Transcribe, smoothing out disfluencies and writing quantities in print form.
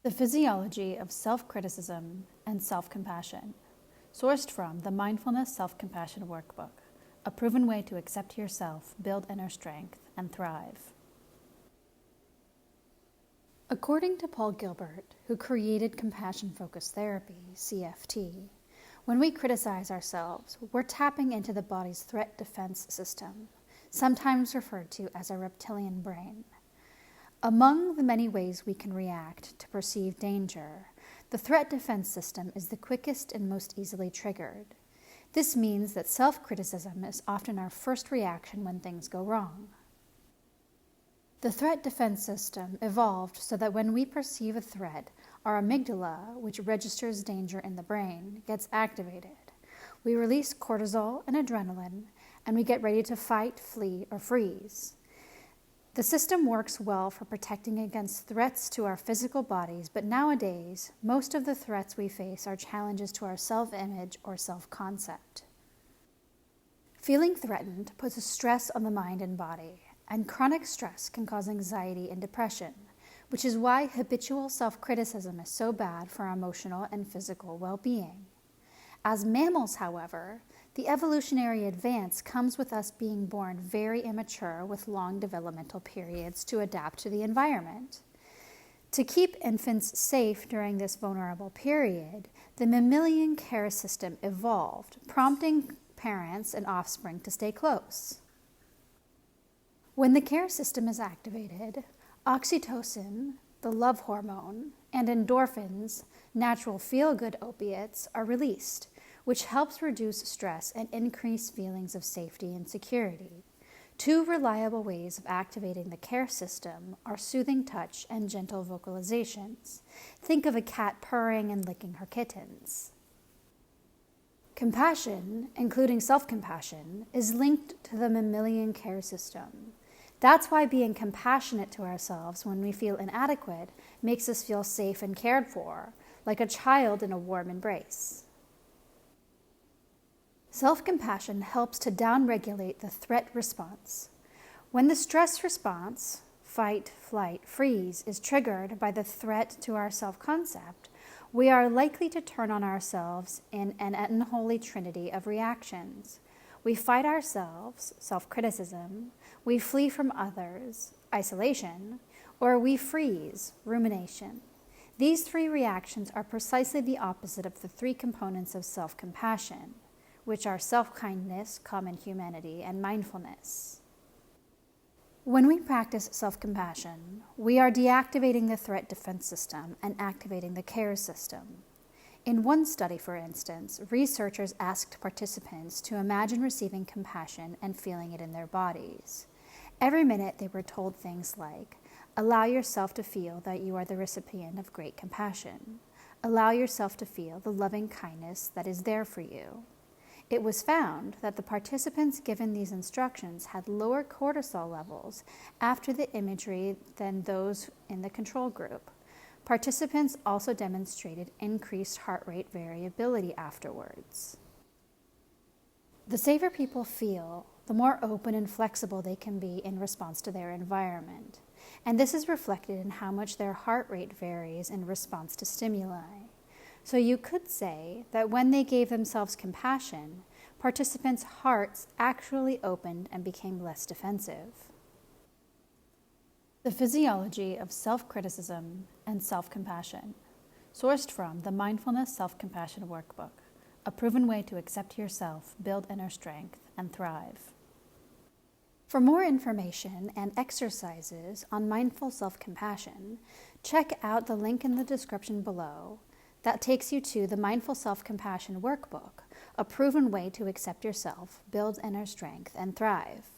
The Physiology of Self-Criticism and Self-Compassion, sourced from the Mindfulness Self-Compassion Workbook, a proven way to accept yourself, build inner strength, and thrive. According to Paul Gilbert, who created compassion-focused therapy, CFT, when we criticize ourselves, we're tapping into the body's threat defense system, sometimes referred to as a reptilian brain. Among the many ways we can react to perceived danger, the threat defense system is the quickest and most easily triggered. This means that self-criticism is often our first reaction when things go wrong. The threat defense system evolved so that when we perceive a threat, our amygdala, which registers danger in the brain, gets activated. We release cortisol and adrenaline, and we get ready to fight, flee, or freeze. The system works well for protecting against threats to our physical bodies, but nowadays, most of the threats we face are challenges to our self-image or self-concept. Feeling threatened puts a stress on the mind and body, and chronic stress can cause anxiety and depression, which is why habitual self-criticism is so bad for our emotional and physical well-being. As mammals, however, the evolutionary advance comes with us being born very immature with long developmental periods to adapt to the environment. To keep infants safe during this vulnerable period, the mammalian care system evolved, prompting parents and offspring to stay close. When the care system is activated, oxytocin, the love hormone, and endorphins, natural feel-good opiates, are released, which helps reduce stress and increase feelings of safety and security. Two reliable ways of activating the care system are soothing touch and gentle vocalizations. Think of a cat purring and licking her kittens. Compassion, including self-compassion, is linked to the mammalian care system. That's why being compassionate to ourselves when we feel inadequate makes us feel safe and cared for, like a child in a warm embrace. Self-compassion helps to downregulate the threat response. When the stress response, fight, flight, freeze, is triggered by the threat to our self-concept, we are likely to turn on ourselves in an unholy trinity of reactions. We fight ourselves, self-criticism, we flee from others, isolation, or we freeze, rumination. These three reactions are precisely the opposite of the three components of self-compassion, which are self-kindness, common humanity, and mindfulness. When we practice self-compassion, we are deactivating the threat defense system and activating the care system. In one study, for instance, researchers asked participants to imagine receiving compassion and feeling it in their bodies. Every minute they were told things like, allow yourself to feel that you are the recipient of great compassion. Allow yourself to feel the loving kindness that is there for you. It was found that the participants given these instructions had lower cortisol levels after the imagery than those in the control group. Participants also demonstrated increased heart rate variability afterwards. The safer people feel, the more open and flexible they can be in response to their environment. And this is reflected in how much their heart rate varies in response to stimuli. So you could say that when they gave themselves compassion, participants' hearts actually opened and became less defensive. The Physiology of Self-Criticism and Self-Compassion, sourced from the Mindfulness Self-Compassion Workbook, a proven way to accept yourself, build inner strength, and thrive. For more information and exercises on mindful self-compassion, check out the link in the description below that takes you to the Mindful Self-Compassion Workbook, a proven way to accept yourself, build inner strength, and thrive.